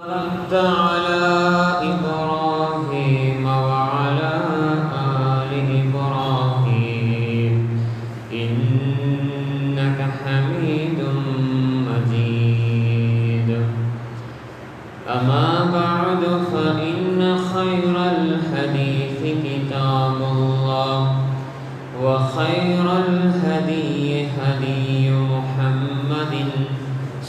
باركت على إبراهيم وعلى آل إبراهيم إنك حميد مجيد. أما بعد فإن خير الحديث كتاب الله وخير الهدي هدي محمد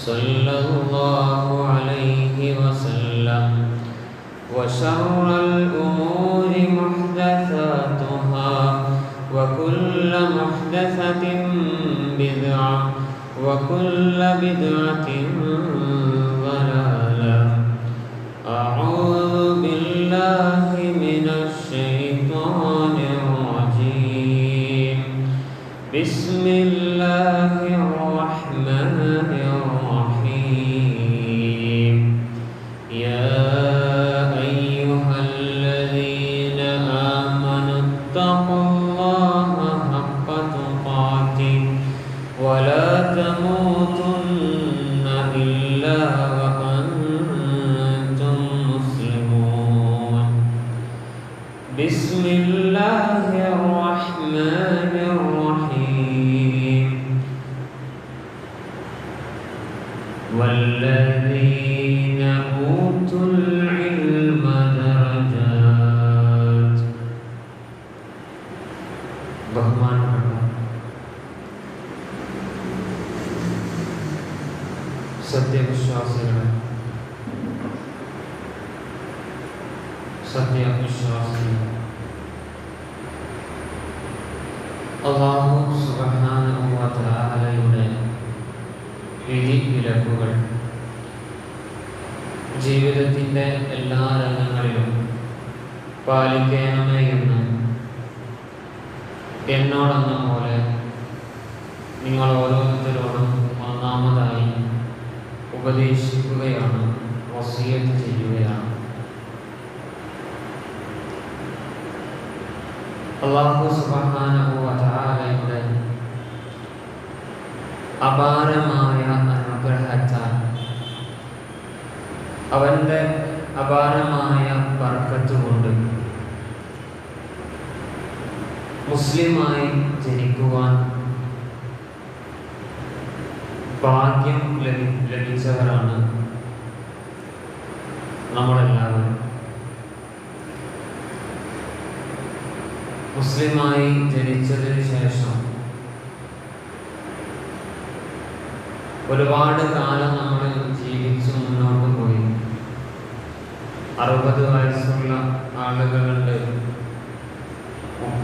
صلى الله عليه وسلم وشر الأمور محدثاتها وكل محدثة بدعة وكل بدعة ضلالة. أعوذ بالله من الشيطان الرجيم. بسم الله الرحمن الرحيم. يا أيها الذين آمنوا اتقوا الله حق تقاته ولا تموتن إلا وأنتم مسلمون. بسم الله الرحمن الرحيم. والذين أوتوا العلم درجات. ബഹുമാനപ്പെട്ട സത്യവിശ്വാസികളെ, അല്ലാഹു സുബ്ഹാനഹു വ തആലയുടെ വിധിവിലക്കുകൾ ജീവിതത്തിൻ്റെ എല്ലാ രംഗങ്ങളിലും പാലിക്കണമേ എന്ന് എന്നോടെന്ന പോലെ നിങ്ങൾ ഓരോരുത്തരോടും ഒന്നാമതായി ഉപദേശിക്കുകയാണ്, വസിയത്ത് ചെയ്യുകയാണ്. അല്ലാഹു സുബ്ഹാനഹു വ തആലയുടെ അപാരമായ അനുഗ്രഹത്താൽ, അവൻ്റെ അപാരമായ ബർക്കത്ത് കൊണ്ട് മുസ്ലിമായി ജനിക്കുവാൻ ഭാഗ്യം ലഭിച്ചവരാണ് നമ്മളെല്ലാവരും. മുസ്ലിമായി ജനിച്ചതിന് ശേഷം ഒരുപാട് കാലം നമ്മൾ ജീവിച്ചു മുന്നോട്ട് പോയി. 60 വയസ്സുള്ള ആളുകളുണ്ട്,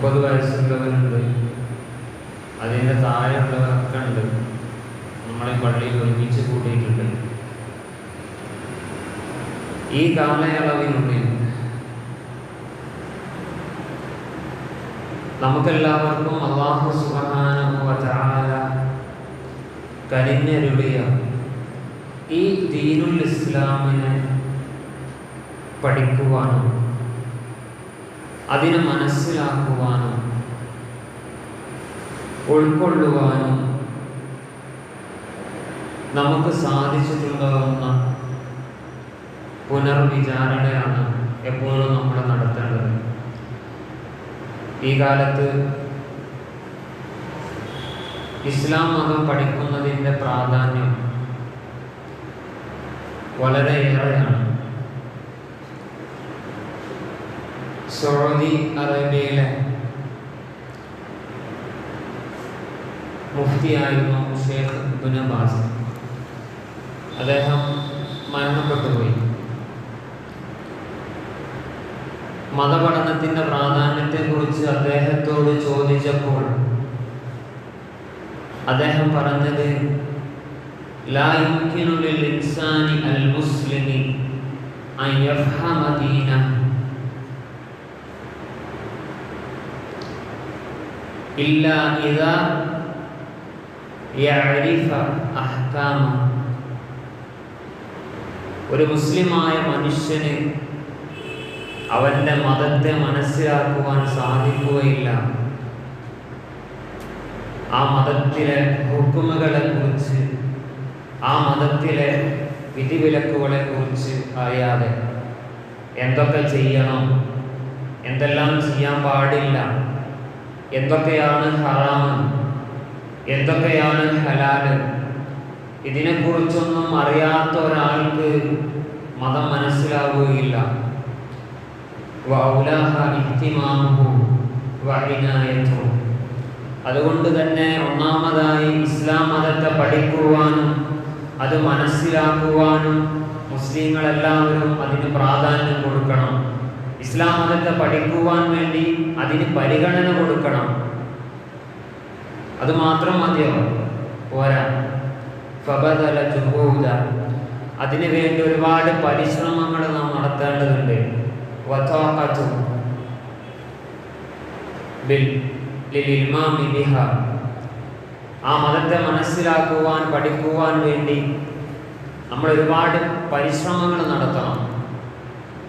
30 വയസ്സുള്ളവരുണ്ട്, അതിൻ്റെ താഴെയുള്ളവരൊക്കെ ഉണ്ട്. നമ്മളെ പള്ളിയിൽ ഒരുമിച്ച് കൂട്ടിയിട്ടുണ്ട്. ഈ കാലയളവിനുള്ളിൽ നമുക്കെല്ലാവർക്കും അല്ലാഹു സുബ്ഹാനഹു വ തആല കനിഞ്ഞരുളിയ ഈ ദീനുൽ ഇസ്ലാമിനെ പഠിക്കുവാനും അതിനെ മനസ്സിലാക്കുവാനും ഉൾക്കൊള്ളുവാനും നമുക്ക് സാധിച്ചിട്ടുണ്ടാകുന്ന പുനർവിചാരണയാണ് എപ്പോഴും നമ്മൾ നടത്തേണ്ടത്. ഈ കാലത്ത് ഇസ്ലാം മതം പഠിക്കുന്നതിൻ്റെ പ്രാധാന്യം വളരെയേറെയാണ്. സൗദി അറേബ്യയിലെ മുഫ്തിയായിരുന്നു ഷെയ്ഖ് ഇബ്നു ബാസ്. അദ്ദേഹം മരണപ്പെട്ടുപോയി. മതപഠനത്തിൻ്റെ പ്രാധാന്യത്തെക്കുറിച്ച് അദ്ദേഹത്തോട് ചോദിച്ചപ്പോൾ അദ്ദേഹം പറഞ്ഞത്, ലാ യുംകിനു ലിൽ ഇൻസാനി അൽ മുസ്ലിമി അൻ യഫ്ഹമ ദീനഹു ഇല്ലാ ഇദാ യഅരിഫ അഹ്കാമഹു. ഒരു മുസ്ലിമായ മനുഷ്യന് അവൻ്റെ മതത്തെ മനസ്സിലാക്കുവാൻ സാധിക്കുകയില്ല, ആ മതത്തിലെ ഹുക്കുമുകളെ കുറിച്ച്, ആ മതത്തിലെ വിധിവിലക്കുകളെ കുറിച്ച് അറിയാതെ എന്തൊക്കെ ചെയ്യണം, എന്തെല്ലാം ചെയ്യാൻ പാടില്ല, എന്തൊക്കെയാണ് ഹറാമ്, എന്തൊക്കെയാണ് ഹലാല്, ഇതിനെക്കുറിച്ചൊന്നും അറിയാത്ത ഒരാൾക്ക് മതം മനസ്സിലാവുകയില്ല. അതുകൊണ്ട് തന്നെ ഒന്നാമതായി ഇസ്ലാം മതത്തെ പഠിക്കുവാനും അത് മനസ്സിലാക്കുവാനും മുസ്ലിങ്ങളെല്ലാവരും അതിന് പ്രാധാന്യം കൊടുക്കണം. ഇസ്ലാം മതത്തെ പഠിക്കുവാൻ വേണ്ടി അതിന് പരിഗണന കൊടുക്കണം. അത് മാത്രം മതിയോ? പോരാ. ഫബദല ജുഹൂദ, അതിനു വേണ്ടി ഒരുപാട് പരിശ്രമങ്ങൾ നാം നടത്തേണ്ടതുണ്ട്. വതഖതു ലിൽഇൽമാമി ബിഹ, ആ മതത്തെ മനസ്സിലാക്കുവാൻ പഠിക്കുവാൻ വേണ്ടി നമ്മൾ ഒരുപാട് പരിശ്രമങ്ങൾ നടത്തണം.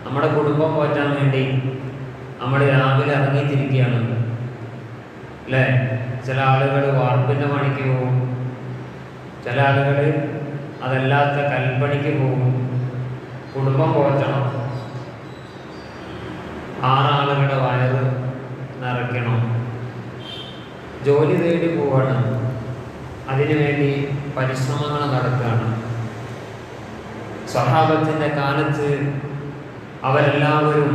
നമ്മുടെ കുടുംബം പോറ്റാൻ വേണ്ടി നമ്മൾ രാവിലെ ഇറങ്ങിത്തിരിക്കുകയാണ് അല്ലേ? ചില ആളുകൾ വാർപ്പിൻ്റെ പണിക്ക് പോകും, ചില ആളുകൾ അതല്ലാത്ത കൽപ്പണിക്ക് പോകും. കുടുംബം പോറ്റണം, 6 ആളുകളുടെ വയറ് നിറയ്ക്കണം, ജോലി തേടി പോവാണ്, അതിനുവേണ്ടി പരിശ്രമങ്ങൾ നടത്തുകയാണ്. സ്വഹാബത്തിൻ്റെ കാലത്ത് അവരെല്ലാവരും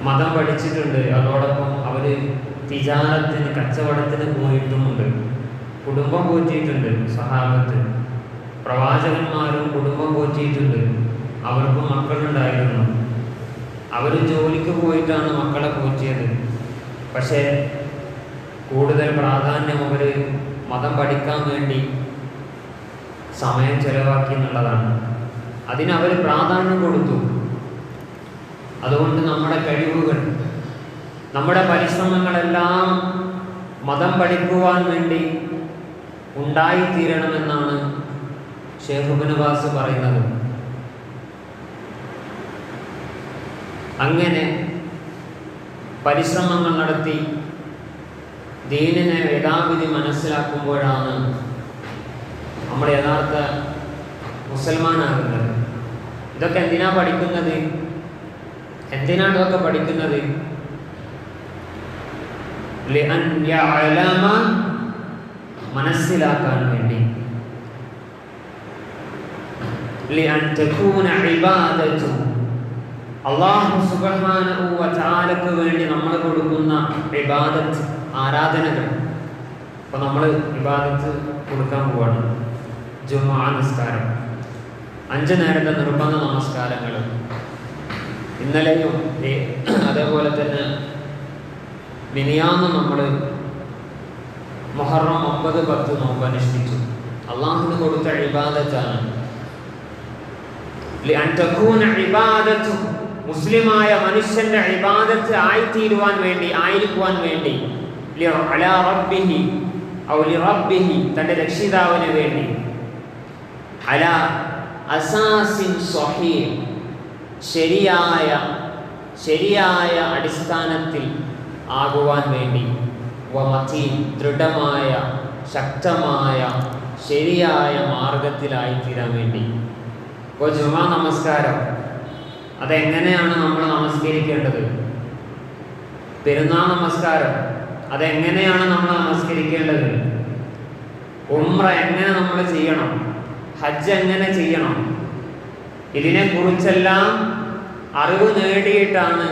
മതം പഠിച്ചിട്ടുണ്ട്. അതോടൊപ്പം അവർ തിജാറത്തിന്, കച്ചവടത്തിന് പോയിട്ടുമുണ്ട്. കുടുംബം പോറ്റിയിട്ടുണ്ട് സ്വഹാബത്ത്. പ്രവാചകന്മാരും കുടുംബം പോറ്റിയിട്ടുണ്ട്. അവർക്കും മക്കളുണ്ടായിരുന്നു. അവർ ജോലിക്ക് പോയിട്ടാണ് മക്കളെ പോറ്റിയത്. പക്ഷേ കൂടുതൽ പ്രാധാന്യം അവർ മതം പഠിക്കാൻ വേണ്ടി സമയം ചെലവാക്കി എന്നുള്ളതാണ്. അതിനവർ പ്രാധാന്യം കൊടുത്തു. അതുകൊണ്ട് നമ്മുടെ കഴിവുകൾ, നമ്മുടെ പരിശ്രമങ്ങളെല്ലാം മതം പഠിക്കുവാൻ വേണ്ടി ഉണ്ടായിത്തീരണമെന്നാണ് ഷേഖ് ഇബ്നു ബാസ് പറയുന്നത്. അങ്ങനെ പരിശ്രമങ്ങൾ നടത്തി ദീനിനെ യഥാവിധി മനസ്സിലാക്കുമ്പോഴാണ് നമ്മൾ യഥാർത്ഥ മുസൽമാനാകുന്നത്. ഇതൊക്കെ എന്തിനാ പഠിക്കുന്നത്? എന്തിനാണ് ഇതൊക്കെ പഠിക്കുന്നത്? ലിഅൻ യഅലമ, മനസ്സിലാക്കാൻ വേണ്ടി. ലിഅൻ തകൂന ഇബാദതു, അല്ലാഹു സുബ്ഹാനഹു വ തആലക്ക് വേണ്ടി നമ്മൾ കൊടുക്കുന്ന ഇബാദത്ത്, ആരാധനകൾ. അപ്പോൾ നമ്മൾ ഇബാദത്ത് കൊടുക്കാൻ പോവാണ്. ജുമുഅ നിസ്കാരം, 5 നേരത്തെ നിർബന്ധ നമസ്കാരങ്ങൾ. ഇന്നലെയും അതേപോലെ തന്നെ മിനിയാന്ന് നമ്മൾ മുഹറം 9, 10 നോമ്പ് അനുഷ്ഠിച്ചു. അള്ളാഹുവിന് കൊടുത്ത ഇബാദത്താണ്. ലിഅൻ തകൂന ഇബാദത്തു, മുസ്ലിമായ മനുഷ്യന്റെ ഇബാദത്ത് ആയിത്തീരുവാൻ വേണ്ടി, ആയിരിക്കുവാൻ വേണ്ടി, അലാ റബ്ബിഹി ഔ ലിറബ്ബിഹി, തന്റെ രക്ഷിതാവിന് വേണ്ടി, അലാ അസാസിൻ സ്വഹീഹ്, ശരിയായ അടിസ്ഥാനത്തിൽ ആകുവാൻ വേണ്ടി, വമതീൻ, ദൃഢമായ, ശക്തമായ, ശരിയായ മാർഗത്തിലായിത്തീരാൻ വേണ്ടി. ഇപ്പോൾ ജുമാ നമസ്കാരം അതെങ്ങനെയാണ് നമ്മൾ നമസ്കരിക്കേണ്ടത്? പെരുന്നാൾ നമസ്കാരം അതെങ്ങനെയാണ് നമ്മൾ നമസ്കരിക്കേണ്ടത്? ഉംറ എങ്ങനെ നമ്മൾ ചെയ്യണം? ഹജ്ജ് എങ്ങനെ ചെയ്യണം? ഇതിനെക്കുറിച്ചെല്ലാം അറിവ് നേടിയിട്ടാണ്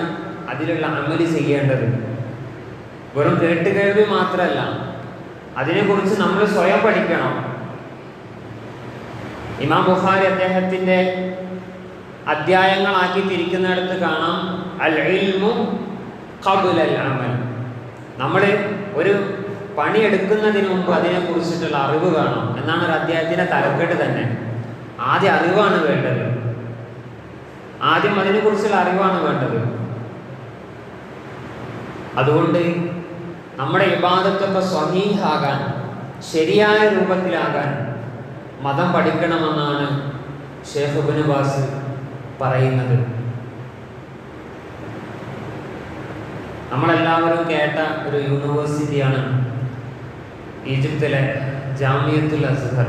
അതിലുള്ള അമല് ചെയ്യേണ്ടത്. വെറും കേട്ടുകേൾവി മാത്രമല്ല, അതിനെക്കുറിച്ച് നമ്മൾ സ്വയം പഠിക്കണം. ഇമാം ബുഖാരി അദ്ദേഹത്തിൻ്റെ അധ്യായങ്ങളാക്കി തിരിക്കുന്നിടത്ത് കാണാം, അൽ ഇൽമു ഖബ്ല അൽ അമൽ. നമ്മൾ ഒരു പണിയെടുക്കുന്നതിന് മുമ്പ് അതിനെക്കുറിച്ചിട്ടുള്ള അറിവ് കാണണം എന്നാണ് ഒരു അധ്യായത്തിൻ്റെ തലക്കെട്ട് തന്നെ. ആദ്യം അറിവാണ് വേണ്ടത്. ആദ്യം അതിനെക്കുറിച്ചുള്ള അറിവാണ് വേണ്ടത്. അതുകൊണ്ട് നമ്മുടെ ഇബാദത്തൊക്കെ സ്വഹീഹാകാൻ, ശരിയായ രൂപത്തിലാകാൻ മതം പഠിക്കണമെന്നാണ് ഷേഖ് ഇബ്നു ബാസ് പറയുന്നത്. നമ്മളെല്ലാവരും കേട്ട ഒരു യൂണിവേഴ്സിറ്റിയാണ് ഈജിപ്തിലെ ജാമിയത്തുൽ അസ്ഹർ.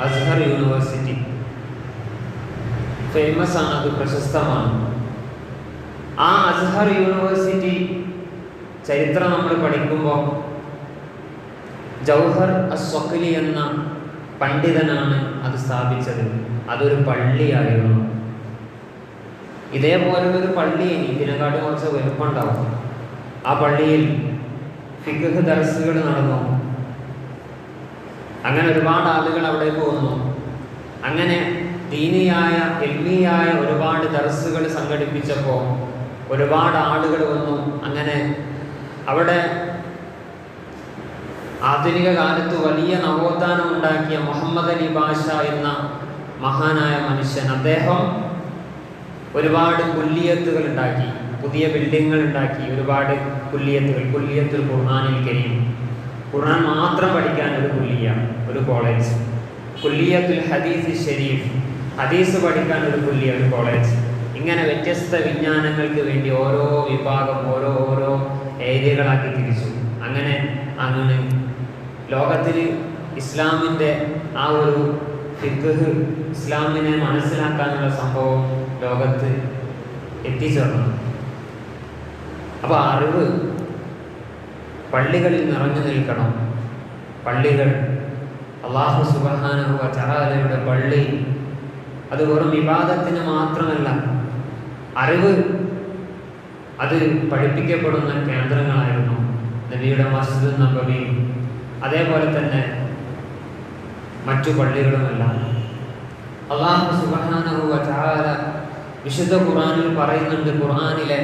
അസ്ഹർ യൂണിവേഴ്സിറ്റി. ഫേമസ് ആണ്, അത് പ്രശസ്തമാണ്. ആ അസ്ഹർ യൂണിവേഴ്സിറ്റി ചരിത്രം നമ്മൾ പഠിക്കുമ്പോൾ ജൗഹർ അസ്വഖലി എന്ന പണ്ഡിതനാണ് അത് സ്ഥാപിച്ചത്. അതൊരു പള്ളിയായിരുന്നു. ഇതേപോലുള്ളൊരു പള്ളി ഇതിനെക്കാട്ടും കുറച്ച് വലുപ്പമുണ്ടാവും. ആ പള്ളിയിൽ ഫിഖ് ദർസുകൾ നടന്നു. അങ്ങനെ ഒരുപാട് ആളുകൾ അവിടേക്ക് വന്നു. അങ്ങനെ ദീനിയായ ഇൽമിയായ ഒരുപാട് ദർസുകൾ സംഘടിപ്പിച്ചപ്പോൾ ഒരുപാട് ആളുകൾ വന്നു. അങ്ങനെ അവിടെ ആധുനിക കാലത്ത് വലിയ നവോത്ഥാനം ഉണ്ടാക്കിയ മുഹമ്മദ് അലി ബാഷ എന്ന മഹാനായ മനുഷ്യൻ, അദ്ദേഹം ഒരുപാട് കുല്ലിയത്തുകൾ ഉണ്ടാക്കി, പുതിയ ബിൽഡിങ്ങുകൾ ഉണ്ടാക്കി. ഒരുപാട് കുല്ലിയത്തുകൾ, കുല്ലിയത്തുൽ ഖുർആനിൽ കരീം, ഖുർആൻ മാത്രം പഠിക്കാൻ ഒരു കുല്ലിയ, ഒരു കോളേജ്. കുല്ലിയത്തുൽ ഹദീസ് ഷരീഫ്, ഹദീസ് പഠിക്കാൻ ഒരു കുല്ലിയ, ഒരു കോളേജ്. ഇങ്ങനെ വ്യത്യസ്ത വിജ്ഞാനങ്ങൾക്ക് വേണ്ടി ഓരോ വിഭാഗം, ഓരോ ഏരിയകളാക്കി തിരിച്ചു. അങ്ങനെ ലോകത്തിൽ ഇസ്ലാമിൻ്റെ ആ ഒരു ഫിഖ്, ഇസ്ലാമിനെ മനസ്സിലാക്കാനുള്ള സംഭവം ലോകത്ത് എത്തിച്ചേർന്നു. അപ്പോൾ അറിവ് പള്ളികളിൽ നിറഞ്ഞു നിൽക്കണം. പള്ളികൾ, അല്ലാഹു സുബ്ഹാനഹു വ തആലയുടെ പള്ളി, അത് വെറും ഇബാദത്തിന് മാത്രമല്ല, അറിവ് അത് പഠിപ്പിക്കപ്പെടുന്ന കേന്ദ്രങ്ങളായിരുന്നു. നബിയുടെ മസ്ജിദ് നബവി, അതേപോലെ തന്നെ മറ്റു പള്ളികളുമെല്ലാം. അല്ലാഹു സുബ്ഹാനഹു വ തആല വിശുദ്ധ ഖുർആനിൽ പറയുന്നുണ്ട്. ഖുർആനിലെ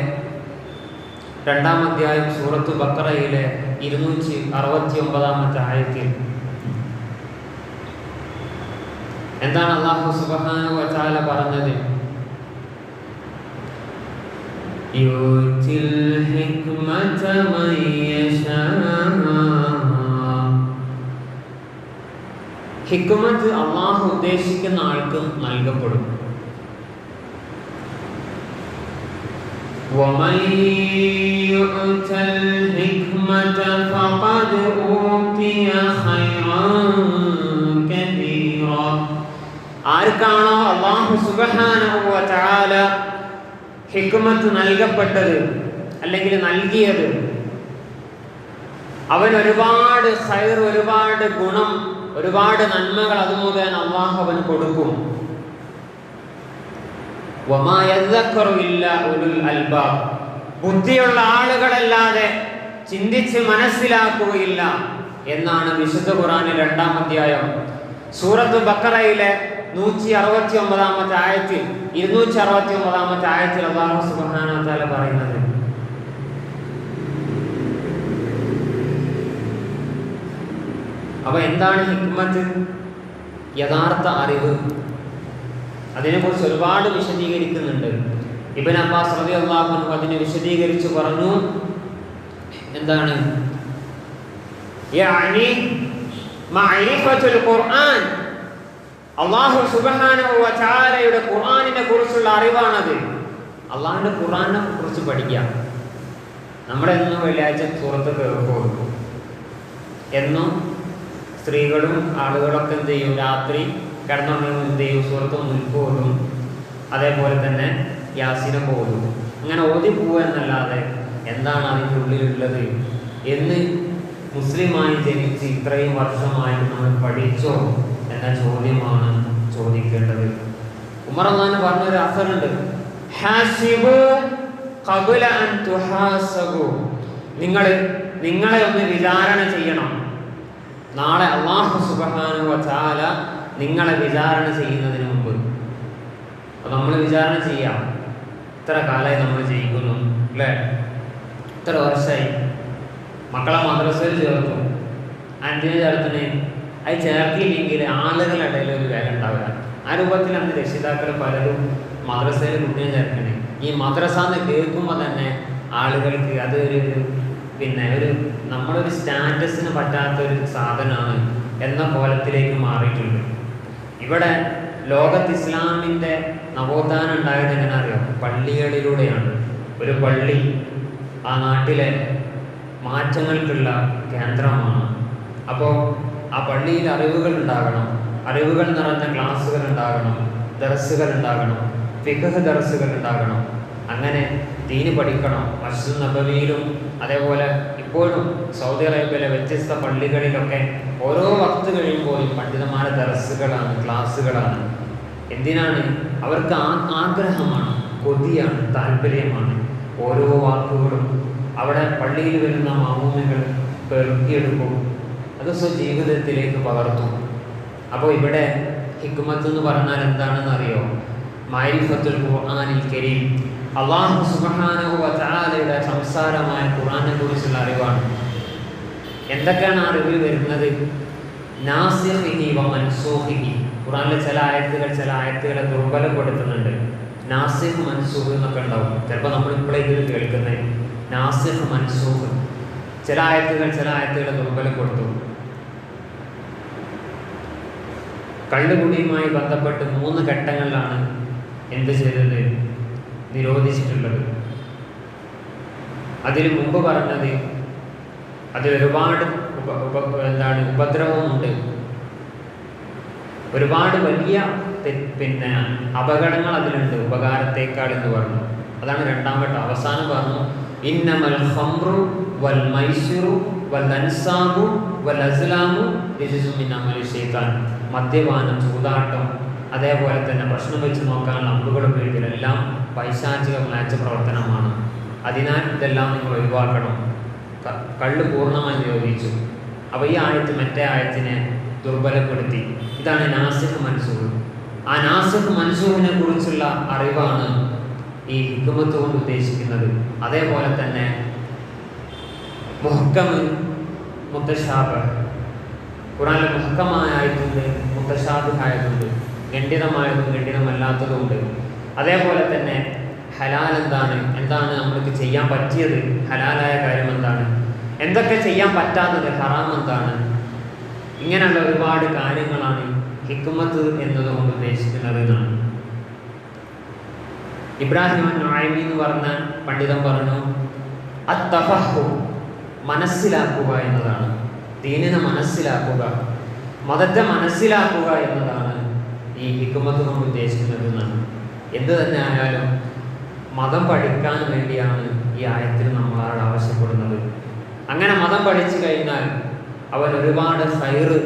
2-ാം അധ്യായം സൂറത്ത് ബഖറയിലെ 269-ാമത്തെ ആയത്തിൽ എന്താണ് അല്ലാഹു സുബ്ഹാനഹു വ തആല പറഞ്ഞത്? യുതിൽ ഹിക്മത മൻ യശാ, ഹിക്മത്ത് അല്ലാഹു ഉദ്ദേശിക്കുന്ന ആൾക്ക് നൽകപ്പെടും. ومن يؤت الحكمة فقد أوتي خيرا كثيرا. ആർക്കാണോ അല്ലാഹു സുബ്ഹാനഹു വ തആല ഹിക്മത്ത് നൽകപ്പെട്ടത് അല്ലെങ്കിൽ നൽകിയത്, അവൻ ഒരുപാട് ഖൈർ, ഒരുപാട് ഗുണം, ഒരുപാട് നന്മകൾ അതുമുഖേന അല്ലാഹു അവൻ കൊടുക്കും. വമാ യദ്ദക്കറു ഇല്ലാ ഉലുൽ അൽബാബ്, ബുദ്ധിയുള്ള ആളുകളല്ലാതെ ചിന്തിച്ച് മനസ്സിലാക്കുകയില്ല എന്നാണ് വിശുദ്ധ ഖുർആനിൽ 2-ാം അധ്യായം സൂറത്ത് ബഖറയിലെ 169-ാമത്തെ ആയത്തിൽ 269-ാമത്തെ ആയത്തിൽ അല്ലാഹു സുബ്ഹാനഹു വ തആല പറയുന്നത്. അപ്പോൾ എന്താണ് ഹിക്മത്ത്? യഥാർത്ഥ അറിവ്. അതിനെക്കുറിച്ച് ഒരുപാട് വിശദീകരിക്കുന്നുണ്ട്. ഇബ്നു അബ്ബാസ് റളിയല്ലാഹു അൻഹു അതിനെ വിശദീകരിച്ച് പറഞ്ഞു, എന്താണ്? യഅനി മഅരിഫത്തുൽ ഖുർആൻ, അല്ലാഹു സുബ്ഹാനഹു വ തആലയുടെ ഖുർആനിനെ കുറിച്ചുള്ള അറിവാണത്. അല്ലാഹുവിന്റെ ഖുർആനെ കുറിച്ച് പഠിക്കാം. നമ്മളെന്നും വെള്ളിയാഴ്ച സൂറത്ത് കേൾക്കും. എന്നും സ്ത്രീകളും ആളുകളൊക്കെ എന്ത് ചെയ്യും? രാത്രി കിടന്നുണ്ടെങ്കിൽ എന്ത് ചെയ്യും? സൂറത്ത് മുൽക്ക് ഓതും, അതേപോലെ തന്നെ യാസീനൊക്കെ ഓതും. ഇങ്ങനെ ഓതി പോവുക എന്നല്ലാതെ എന്താണ് അതിൻ്റെ ഉള്ളിലുള്ളത് എന്ന് മുസ്ലിമായി ജനിച്ച് ഇത്രയും വർഷമായിട്ട് നമ്മൾ പഠിച്ചോ എന്ന ചോദ്യമാണ് ചോദിക്കേണ്ടത്. ഉമർ റളിയല്ലാഹു അൻഹു പറഞ്ഞൊരു അസറുണ്ട്, ഹാസിബു ഖബ്ല അൻ തുഹാസബു, നിങ്ങളെ ഒന്ന് വിചാരണ ചെയ്യണം. നാളെ അല്ലാഹു സുബ്ഹാനഹു വ തആല നിങ്ങളെ വിചാരണ ചെയ്യുന്നതിന് മുമ്പ്. അപ്പോൾ നമ്മൾ വിചാരണ ചെയ്യാം. ഇത്ര കാലമായി നമ്മൾ ജയിക്കുന്നു അല്ലേ? ഇത്ര വർഷമായി മക്കളെ മദ്രസയിൽ ചേർത്തു, അഞ്ചിന് ചേർത്തിന് അത് ചേർത്തിയില്ലെങ്കിൽ ആളുകളുടെ ഇടയിൽ ഒരു വില ഉണ്ടാവില്ല. ആ രൂപത്തിലാണ് രക്ഷിതാക്കൾ പലരും മദ്രസയിൽ കുട്ടിയെ ചേർക്കണേ. ഈ മദ്രസ എന്ന് കേൾക്കുമ്പോൾ തന്നെ ആളുകൾക്ക് അതൊരു ഒരു നമ്മളൊരു സ്റ്റാറ്റസിന് പറ്റാത്തൊരു സാധനമാണ് എന്ന കോലത്തിലേക്ക് മാറിയിട്ടുണ്ട്. ഇവിടെ ലോകത്ത് ഇസ്ലാമിൻ്റെ നവോത്ഥാനം ഉണ്ടായത് എങ്ങനെ അറിയാം? പള്ളികളിലൂടെയാണ്. ഒരു പള്ളി ആ നാട്ടിലെ മാറ്റങ്ങൾക്കുള്ള കേന്ദ്രമാണ്. അപ്പോൾ ആ പള്ളിയിൽ അറിവുകൾ ഉണ്ടാകണം, അറിവുകൾ നിറഞ്ഞ ക്ലാസ്സുകൾ ഉണ്ടാകണം, ദർസുകൾ ഉണ്ടാകണം, ഫിഖ് ദർസുകൾ ഉണ്ടാകണം. അങ്ങനെ ദീന് പഠിക്കണം. മസ്ജിദ് നബവിയിലും അതേപോലെ ഇപ്പോഴും സൗദി അറേബ്യയിലെ വ്യത്യസ്ത പള്ളികളിലൊക്കെ ഓരോ വക്ത് കഴിയുമ്പോഴും പണ്ഡിതന്മാരുടെ ദർസുകളാണ്, ക്ലാസ്സുകളാണ്. എന്തിനാണ്? അവർക്ക് ആഗ്രഹമാണ്, കൊതിയാണ്, താല്പര്യമാണ്. ഓരോ വാക്കുകളും അവിടെ പള്ളിയിൽ വരുന്ന മാമൂമികൾ പെറുക്കിയെടുക്കും, അത് സ്വജീവിതത്തിലേക്ക് പകർത്തും. അപ്പോൾ ഇവിടെ ഹിക്മത്ത് എന്ന് പറഞ്ഞാൽ എന്താണെന്ന് അറിയോ? മഅരിഫത്തുൽ ഖുർആനിൽ കരീം, അല്ലാഹു സുബ്ഹാനഹു വ തആലയുടെ സംസാരമായ ഖുർആനെ കുറിച്ചുള്ള അറിവാണ്. എന്തൊക്കെയാണ് അറിവിൽ വരുന്നത്? നാസിഖിഹി വ മൻസൂഖിഹി. ഖുർആനിലെ ചില ആയത്തുകളെ ദുർബലപ്പെടുത്തുന്നുണ്ട്. നാസിഖ് മൻസൂഖ് എന്നൊക്കെ ഉണ്ടാവും. ചിലപ്പോൾ നമ്മൾ ഇപ്പോഴേക്ക് കേൾക്കുന്നത് നാസിഖ് മൻസൂഖ്. ചില ആയത്തുകളെ ദുർബലപ്പെടുത്തും. കള്ളുകുടിയുമായി ബന്ധപ്പെട്ട് 3 ഘട്ടങ്ങളിലാണ് എന്ത് ചെയ്തത്? നിരോധിച്ചിട്ടുള്ളത്. അതിന് മുമ്പ് പറഞ്ഞത് അതിൽ ഒരുപാട് ഉപദ്രവമുണ്ട്, ഒരുപാട് വലിയ അപകടങ്ങൾ അതിലുണ്ട് ഉപകാരത്തേക്കാൾ എന്ന് പറഞ്ഞു. അതാണ് 2ാം ഘട്ടം. അവസാനം പറഞ്ഞു ഇന്നമൽ ഖംറു വൽ മൈസിറു വൽ അൻസാബു വൽ അസ്ലാമു റിജ്സും മിൻ അമലി ശൈത്താൻ. മദ്യപാനം, ചൂതാട്ടം, അതേപോലെ തന്നെ പ്രശ്നം വെച്ച് നോക്കാനുള്ള അമ്പുകളും വീട്ടിലെല്ലാം പൈശാചിക മ്ലേച്ഛ പ്രവർത്തനമാണ്. അതിനാൽ ഇതെല്ലാം നിങ്ങൾ ഒഴിവാക്കണം. കള്ള് പൂർണ്ണമായി നിരോധിച്ചു. അപ്പോൾ ഈ ആയത്ത് മറ്റേ ആയത്തിനെ ദുർബലപ്പെടുത്തി. ഇതാണ് നാസിഖ് മൻസൂഖ്. ആ നാസിഖ് മൻസൂഖിനെ കുറിച്ചുള്ള അറിവാണ് ഈ ഹിക്മത്ത് കൊണ്ട് ഉദ്ദേശിക്കുന്നത്. അതേപോലെ തന്നെ മുഹ്കം മുത്തശാബിഹ്, ഖുർആനിൽ മുഹ്കമായ ആയതുണ്ട്, മുത്തശാബിഹ് ആയതുണ്ട്, ഖണ്ഡിതമായതും ഖണ്ഡിതമല്ലാത്തതുമുണ്ട്. അതേപോലെ തന്നെ ഹലാൽ എന്താണ് നമ്മൾക്ക് ചെയ്യാൻ പറ്റിയത്, ഹലാലായ കാര്യം എന്താണ്, എന്തൊക്കെ ചെയ്യാൻ പറ്റാത്തത്, ഹറാം എന്താണ്, ഇങ്ങനെയുള്ള ഒരുപാട് കാര്യങ്ങളാണ് ഹിക്മത്ത് എന്നതുകൊണ്ട് ഉദ്ദേശിക്കുന്നത് എന്നാണ്. ഇബ്രാഹിം അൻ-നുഅൈമി എന്ന് പറഞ്ഞ പണ്ഡിതൻ പറഞ്ഞു, അത്തഫഹും, മനസ്സിലാക്കുക എന്നതാണ്. ദീനിനെ മനസ്സിലാക്കുക, മതത്തെ മനസ്സിലാക്കുക എന്നതാണ് ഈ ഹിക്മത്ത് കൊണ്ട് ഉദ്ദേശിക്കുന്നത് എന്നാണ്. എന്ത് തന്നെ ആയാലും മതം പഠിക്കാൻ വേണ്ടിയാണ് ഈ ആയത്തിൽ നമ്മളോട് ആവശ്യപ്പെടുന്നത്. അങ്ങനെ മതം പഠിച്ചു കഴിഞ്ഞാൽ അവൻ ഒരുപാട് ഖൈറ്,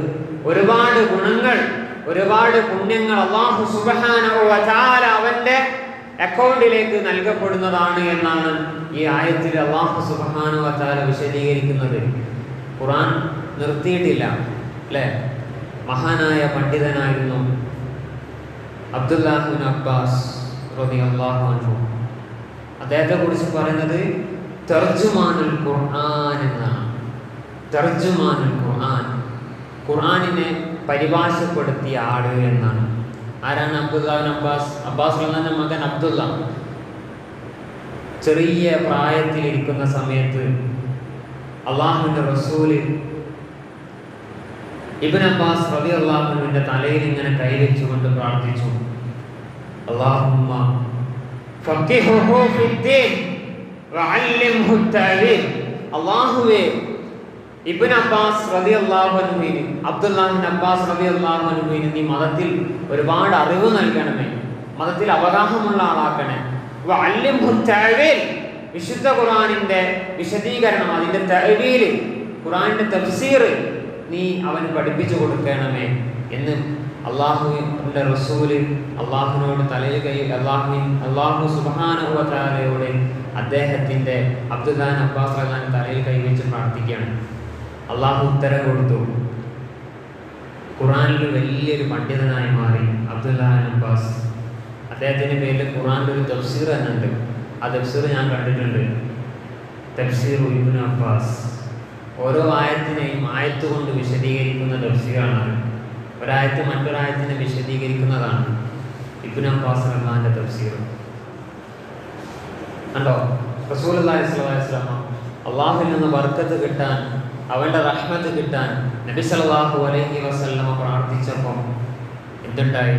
ഒരുപാട് ഗുണങ്ങൾ, ഒരുപാട് പുണ്യങ്ങൾ അല്ലാഹു സുബ്ഹാനഹു വ തആല അവന്റെ അക്കൗണ്ടിലേക്ക് നൽകപ്പെടുന്നതാണ് എന്നാണ് ഈ ആയത്തിൽ അല്ലാഹു സുബ്ഹാനഹു വ തആല വിശദീകരിക്കുന്നത്. ഖുർആൻ നിർത്തിയിട്ടില്ല അല്ലേ? മഹാനായ പണ്ഡിതനായിരുന്നു അബ്ദുല്ലാഹ് ഇബ്നു അബ്ബാസ് റളിയല്ലാഹു അൻഹു. അദ്ദേഹത്തെ കുറിച്ച് പറയുന്നത് തർജുമാനുൽ ഖുർആൻ എന്നാണ്. തർജുമാനുൽ ഖുർആൻ, ഖുർആനിനെ പരിഭാഷപ്പെടുത്തിയ ആട് എന്നാണ്. ആരാണ് അബ്ദുല്ലാഹ് അബ്ബാസ്? അബ്ബാസ് റളിയല്ലാഹു അൻഹു മകൻ അബ്ദുല്ല ചെറിയ പ്രായത്തിലിരിക്കുന്ന സമയത്ത് അള്ളാഹുവിൻ്റെ റസൂൽ ഇബ്നു അബ്ബാസ് റളിയല്ലാഹു അൻഹുവിൻ്റെ തലയിൽ ഇങ്ങനെ കൈവച്ചുകൊണ്ട് പ്രാർത്ഥിച്ചു, അല്ലാഹുമ്മ ഫഖിഹുഹു ഫിദ്ദീൻ വഅല്ലിംഹു തഅവീൽ. അല്ലാഹുവേ, ഇബ്നു അബ്ബാസ് റളിയല്ലാഹു അൻഹുവിന്, അബ്ദുല്ലാഹ് ഇബ്നു അബ്ബാസ് റളിയല്ലാഹു അൻഹുവിന് നീ മതത്തിൽ ഒരുപാട് അറിവ് നൽകണമേ, മതത്തിൽ അവഗാഹമുള്ള ആളാക്കണേ. വഅല്ലിംഹു തഅവീൽ, വിശുദ്ധ ഖുർആനിന്റെ വിശദീകരണം, അതിന്റെ തഅവീൽ, ഖുർആനിന്റെ തഫ്സീർ നീ അവന് പഠിപ്പിച്ചു കൊടുക്കണമേ എന്ന് അള്ളാഹുവിൻ്റെ റസൂല് അള്ളാഹുവിനോട് തലയിൽ കൈ അള്ളാഹു സുബ്ഹാനഹു വ തആലയോട് അദ്ദേഹത്തിൻ്റെ അബ്ദുല്ലാഹ് അബ്ബാസ് റളിയല്ലാഹു തലയിൽ കൈവച്ച് പ്രാർത്ഥിക്കുകയാണ്. അള്ളാഹു ഉത്തരം കൊടുത്തു. ഖുർആനിൽ വലിയൊരു പണ്ഡിതനായി മാറി അബ്ദുല്ലാഹ് അബ്ബാസ്. അദ്ദേഹത്തിൻ്റെ പേരിൽ ഖുർആനിൽ ഒരു തഫ്സീർ തന്നെ ഉണ്ട്. ആ തഫ്സീർ ഞാൻ കണ്ടിട്ടുണ്ട്, തഫ്സീർ ഇബ്നു അബ്ബാസ്. ഓരോ ആയത്തിനെയും ആയത്ത് കൊണ്ട് വിശദീകരിക്കുന്ന തഫ്സീറാണ്. ഒരായത്ത് മറ്റൊരായത്തിനെ വിശദീകരിക്കുന്നതാണ് ഇബ്നു അബ്ബാസ് റളിയല്ലാഹുവിന്റെ തഫ്സീർ. കണ്ടോ? റസൂലുള്ളാഹി സ്വല്ലല്ലാഹു അലൈഹി വസല്ലം അല്ലാഹുവിൽ നിന്ന് ബർക്കത്ത് കിട്ടാൻ, അവന്റെ റഹ്മത്ത് കിട്ടാൻ നബി സല്ലല്ലാഹു അലൈഹി വസല്ലം പ്രാർത്ഥിച്ചപ്പോൾ എന്തുണ്ടായി?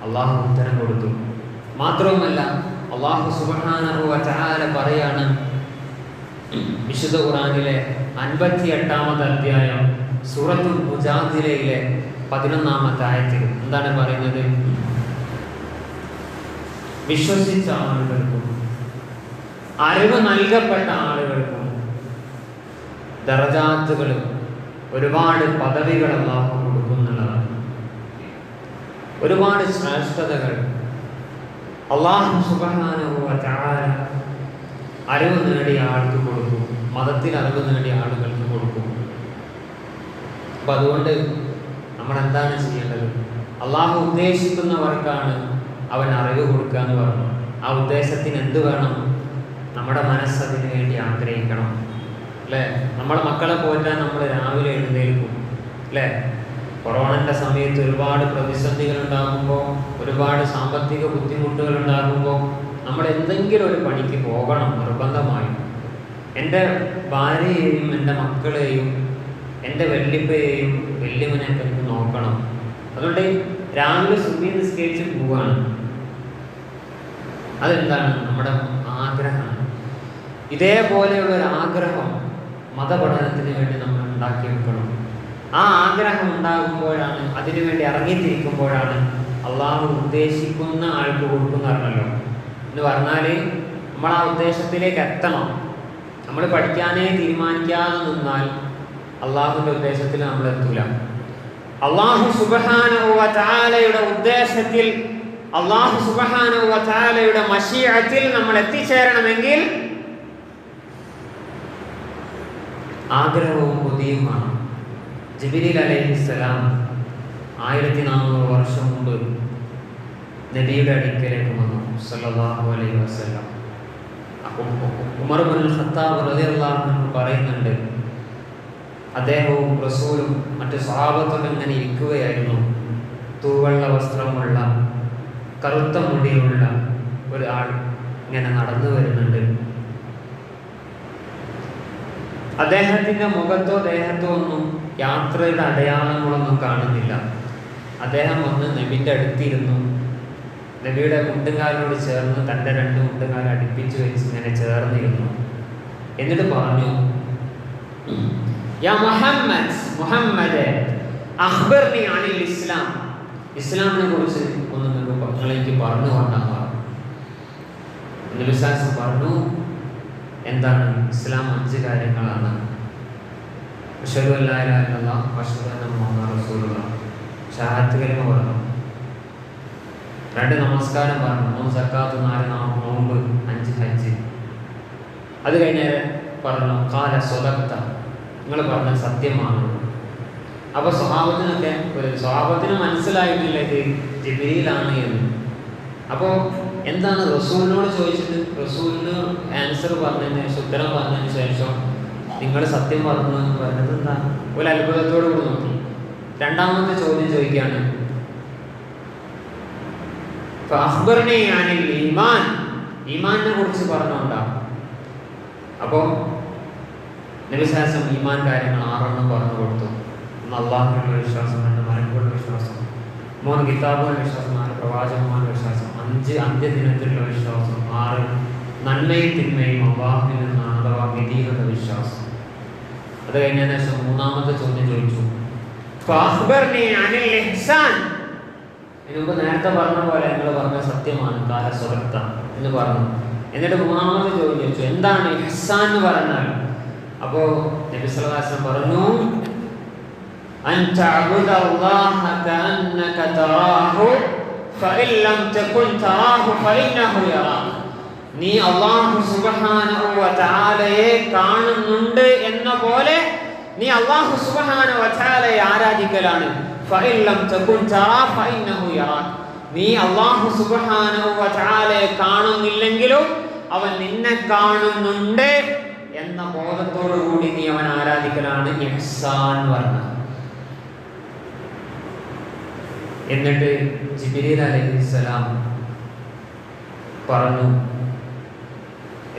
അള്ളാഹു ഉത്തരം കൊടുത്തു. മാത്രവുമല്ല അള്ളാഹു സുബ്ഹാനഹു വ തആല പറയാണ് വിശുദ്ധ ഖുർആനിലെ 58-ാമത്തെ അധ്യായം സൂറത്തുൽ മുജാദിലയിലെ 11-ാമത്തെ ആയത്തിൽ എന്താണ് പറയുന്നത്? വിശ്വസിച്ച ആളുകൾക്കും അറിവ് നൽകപ്പെട്ട ആളുകൾക്കും ദറജാത്തുകൾ, ഒരുപാട് പദവികൾ അല്ലാഹു കൊടുക്കുന്നുള്ളതാണ്. ഒരുപാട് ശ്രേഷ്ഠതകൾ അല്ലാഹു സുബ്ഹാനഹു വ തആല അറിവ് നേടിയ ആൾക്ക് കൊടുക്കും, മതത്തിൽ അറിവ് നേടിയ ആളുകൾക്ക് കൊടുക്കും. അപ്പം അതുകൊണ്ട് നമ്മൾ എന്താണ് ചെയ്യേണ്ടത്? അള്ളാഹു ഉദ്ദേശിക്കുന്നവർക്കാണ് അവൻ അറിവ് കൊടുക്കുക എന്ന് പറഞ്ഞു. ആ ഉദ്ദേശത്തിന് എന്ത് വേണം? നമ്മുടെ മനസ്സതിന് വേണ്ടി ആഗ്രഹിക്കണം, അല്ലേ? നമ്മളെ മക്കളെ പോറ്റാൻ നമ്മൾ രാവിലെ എഴുന്നേൽക്കും, അല്ലേ? കൊറോണൻ്റെ സമയത്ത് ഒരുപാട് പ്രതിസന്ധികൾ ഉണ്ടാകുമ്പോൾ, ഒരുപാട് സാമ്പത്തിക ബുദ്ധിമുട്ടുകൾ ഉണ്ടാകുമ്പോൾ നമ്മൾ എന്തെങ്കിലും ഒരു പണിക്ക് പോകണം നിർബന്ധമായും. എൻ്റെ ഭാര്യയെയും എൻ്റെ മക്കളെയും എൻ്റെ വല്യപ്പയെയും വല്യമ്മനെയൊക്കെ എനിക്ക് നോക്കണം. അതുകൊണ്ട് രാവിലെ സുബ്ഹി നിസ്കരിച്ച് പോവുകയാണ്. അതെന്താണ്? നമ്മുടെ ആഗ്രഹമാണ്. ഇതേപോലെയുള്ള ഒരു ആഗ്രഹം മതപഠനത്തിന് വേണ്ടി നമ്മൾ ഉണ്ടാക്കിയെടുക്കണം. ആ ആഗ്രഹം ഉണ്ടാകുമ്പോഴാണ്, അതിനുവേണ്ടി ഇറങ്ങിത്തിരിക്കുമ്പോഴാണ് അള്ളാഹു ഉദ്ദേശിക്കുന്ന ആൾക്ക് കൊടുക്കുന്നറിഞ്ഞല്ലോ എന്ന് പറഞ്ഞാൽ നമ്മൾ ആ ഉദ്ദേശത്തിലേക്ക് എത്തണം. നമ്മൾ പഠിക്കാനേ തീരുമാനിക്കാതെ നിന്നാൽ അള്ളാഹുവിൻ്റെ ഉദ്ദേശത്തിൽ നമ്മൾ എത്തൂല. അള്ളാഹു സുബ്ഹാനഹു വ തആലയുടെ ഉദ്ദേശത്തിൽ, അള്ളാഹു സുബ്ഹാനഹു വ തആലയുടെ മശീഅത്തിൽ നമ്മൾ എത്തിച്ചേരണമെങ്കിൽ ആഗ്രഹവും കൊതിയും വേണം. ജിബ്രീൽ അലൈഹിസ്സലാം 1400 വർഷം മുമ്പ് നബിയുടെ അടുക്കലേക്ക് വന്നു സല്ലല്ലാഹു അലൈഹി വസല്ലം. അപ്പോൾ ഉമർ ഇബ്നുൽ ഖത്താബ് റളിയല്ലാഹു അൻഹു പറയുന്നുണ്ട്, അദ്ദേഹവും റസൂലും മറ്റ് സ്വഹാബത്തൊക്കെ ഇങ്ങനെ ഇരിക്കുകയായിരുന്നു. തൂവെള്ള വസ്ത്രമുള്ള കറുത്ത മുടിയുള്ള ഒരാൾ ഇങ്ങനെ നടന്നു വരുന്നുണ്ട്. അദ്ദേഹത്തിൻ്റെ മുഖത്തോ ദേഹത്തോ ഒന്നും യാത്രയുടെ അടയാളങ്ങളൊന്നും കാണുന്നില്ല. അദ്ദേഹം വന്ന് നബിൻ്റെ അടുത്തിരുന്നു. നബിയുടെ മുട്ടുകാലോട് ചേർന്ന് തൻ്റെ 2 മുട്ടുകാൽ അടുപ്പിച്ച് വെച്ച് ഇങ്ങനെ ചേർന്നിരുന്നു. എന്നിട്ട് പറഞ്ഞു, യാ മുഹമ്മദ്, മുഹമ്മദേ, അഖ്ബർനി അനിൽ ഇസ്ലാം, ഇസ്ലാമിനെ കുറിച്ച് ഒന്ന് നിങ്ങൾക്ക് പറഞ്ഞു കൊണ്ടാണ് പറഞ്ഞു. നബി സല്ലല്ലാഹു പറഞ്ഞു, എന്താണ് ഇസ്ലാം? 5 കാര്യങ്ങളാണ്. അശ്ഹദു അല്ലാ ഇലാഹ ഇല്ലല്ലാഹ് വഅശ്ഹദു അന്ന മുഹമ്മദൻ റസൂലുള്ളാഹ്. ഷഹാദത്ത് കലിമ പറഞ്ഞു, 2 നമസ്കാരം പറഞ്ഞു, 3 സക്കാത്ത്, 4 നോമ്പ്, 5 ഹജ്ജ്. അത് കഴിഞ്ഞ് പറഞ്ഞു ഖാല സ്വദഖ്ത, നിങ്ങൾ പറഞ്ഞ സത്യമാണ്. അപ്പോൾ സ്വഹാബത്തിന് മനസ്സിലായിട്ടില്ല ഇത് ജിബ്രീലാണ് എന്ന്. അപ്പോൾ എന്താണ് റസൂലിനോട് ചോദിച്ചിട്ട് റസൂലിന് ആൻസർ പറഞ്ഞതിന് ശേഷം, ഉത്തരം പറഞ്ഞതിന് ശേഷം നിങ്ങൾ സത്യം പറഞ്ഞു എന്ന് പറഞ്ഞത് എന്താ? ഒരു അത്ഭുതത്തോടു കൂടി നോക്കി. 2ാമത്തെ ചോദ്യം ചോദിക്കുകയാണ്, അഖ്ബർനി അനിൽ ഈമാൻ, ഈമാനിനെ കുറിച്ച് പറഞ്ഞോണ്ടാ. അപ്പോൾ നബി സല്ലല്ലാഹു അലൈഹി വസല്ലം ഈമാൻ കാര്യങ്ങൾ 6 പറഞ്ഞു കൊടുത്തു. 1 അല്ലാഹുവിലുള്ള വിശ്വാസം, 2 മലക്കുകളുടെ വിശ്വാസം, 3 കിതാബുകളുടെ വിശ്വാസം, 4 പ്രവാചകന്മാരുടെ വിശ്വാസം, 5 അന്ത്യദിനത്തിലുള്ള വിശ്വാസം, 6 നന്മയും തിന്മയും അല്ലാഹുവിൽ നിന്നാണ് അഥവാ വിധികളുടെ വിശ്വാസം. അത് കഴിഞ്ഞതിന് ശേഷം 3ാമത്തെ ചോദ്യം ചോദിച്ചു, ഫഅഖ്ബർനി അനിൽ ഇഹ്സാൻ, ഇതിനുമ്പ് നേരത്തെ പറഞ്ഞ പോലെ നിങ്ങൾ പറഞ്ഞ സത്യമാണ്, കാല സ്വദഖ്ത എന്ന് പറഞ്ഞു. എന്നിട്ട് 3ാമത്തെ ചോദ്യം ചോദിച്ചു, എന്താണ് ഇഹ്സാൻ എന്ന് പറഞ്ഞാൽ? അപ്പോൾ നബി സല്ലല്ലാഹു അലൈഹി വസല്ലം പറഞ്ഞു, അൻ തഅബുദല്ലാഹ കഅന്നക തറാഹു ഫഇൻ ലം തകുൻ തറാഹു ഫഇന്നഹു യറാക. നീ അല്ലാഹു സുബ്ഹാനഹു വ തആലയെ കാണുന്നുണ്ട് എന്ന പോലെ നീ അല്ലാഹു സുബ്ഹാനഹു വ തആലയെ ആരാധിക്കലാണ്. ഫഇൻ ലം തകുൻ തറാ ഫഇന്നഹു യറാക. നീ അല്ലാഹു സുബ്ഹാനഹു വ തആലയെ കാണുന്നില്ലെങ്കിലും അവൻ നിന്നെ കാണുന്നുണ്ട് എന്ന ബോധത്തോടു കൂടി നീ അവൻ ആരാധിക്കലാണ് ഇഹ്സാൻ പറഞ്ഞത്. എന്നിട്ട് ജിബ്രീൽ അലൈഹിസ്സലാം പറഞ്ഞു,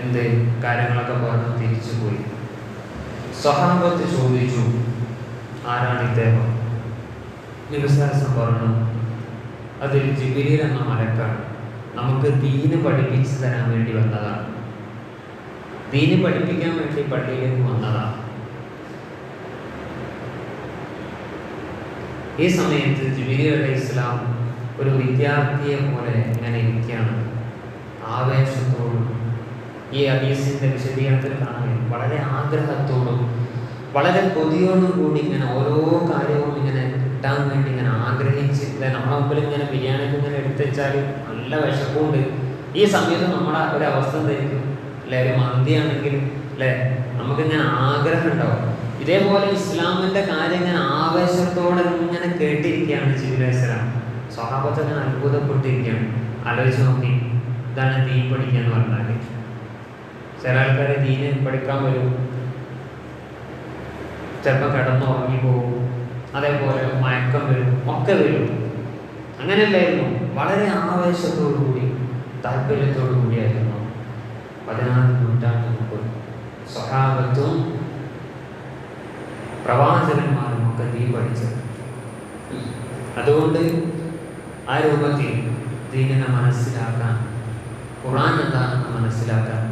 എന്ത് കാര്യങ്ങളൊക്കെ പറഞ്ഞു തിരിച്ചു പോയി. സ്വഹാബത്ത് ചോദിച്ചു, ആരാണ് ഇദ്ദേഹം? നബി സല്ലല്ലാഹു അലൈഹി വസല്ലം പറഞ്ഞു, അത് ജിബ്രീൽ എന്ന മലക്കാണ്, നമുക്ക് ദീന് പഠിപ്പിച്ചു തരാൻ വേണ്ടി വന്നതാണ്, ദീന് പഠിപ്പിക്കാൻ വേണ്ടി പള്ളിയിലേക്ക് വന്നതാണ്. ഈ സമയത്ത് ജിബ്രീൽ അലൈഹിസ്സലാം ഒരു വിദ്യാർത്ഥിയെ പോലെ ഇങ്ങനെ ഇരിക്കുകയാണ്, ആവേശത്തോടും. ഈ ഹദീസിന്റെ വിശദീകരണത്തിൽ കാണാൻ വളരെ ആഗ്രഹത്തോടും വളരെ കൊതിയോടും കൂടി ഇങ്ങനെ ഓരോ കാര്യവും ഇങ്ങനെ കിട്ടാൻ വേണ്ടി ഇങ്ങനെ ആഗ്രഹിച്ച്, അല്ലെ നമ്മളെ മുമ്പിൽ ഇങ്ങനെ ബിരിയാണിക്ക് ഇങ്ങനെ എടുത്തുവെച്ചാൽ നല്ല വിശപ്പുണ്ട്. ഈ സമയത്ത് നമ്മുടെ ഒരു അവസ്ഥ എന്തായിരിക്കും അല്ലെ? ഒരു മന്തിയാണെങ്കിൽ അല്ലെ നമുക്കിങ്ങനെ ആഗ്രഹം ഉണ്ടാവും. ഇതേപോലെ ഇസ്ലാമിന്റെ കാര്യം ഇങ്ങനെ ആവേശത്തോടെ ഇങ്ങനെ കേട്ടിരിക്കുകയാണ് ജിബ്രീൽ അലൈഹിസ്സലാം. സ്വഹാബത്ത് ഇങ്ങനെ അത്ഭുതപ്പെട്ടിരിക്കുകയാണ്. ആലോചിച്ച് നോക്കി, ഇതാണ് ദീൻ പഠിക്കുക എന്ന് പറഞ്ഞാൽ. ചില ആൾക്കാർ ദീന് പഠിക്കാൻ വരും, ചിലപ്പോൾ കിടന്നുറങ്ങി പോകും, അതേപോലെ മയക്കം വരും, ഒക്കെ വരും. അങ്ങനെയല്ലായിരുന്നു, വളരെ ആവേശത്തോടു കൂടി താല്പര്യത്തോടു കൂടിയായിരുന്നു 16 നൂറ്റാണ്ട് മുമ്പ് സ്വഹാബത്തും പ്രവാചകന്മാരും ഒക്കെ ദീൻ പഠിച്ചത്. അതുകൊണ്ട് ആ രൂപത്തിൽ ദീനിനെ മനസ്സിലാക്കാൻ, ഖുർആൻ എന്താണെന്ന് മനസ്സിലാക്കാൻ,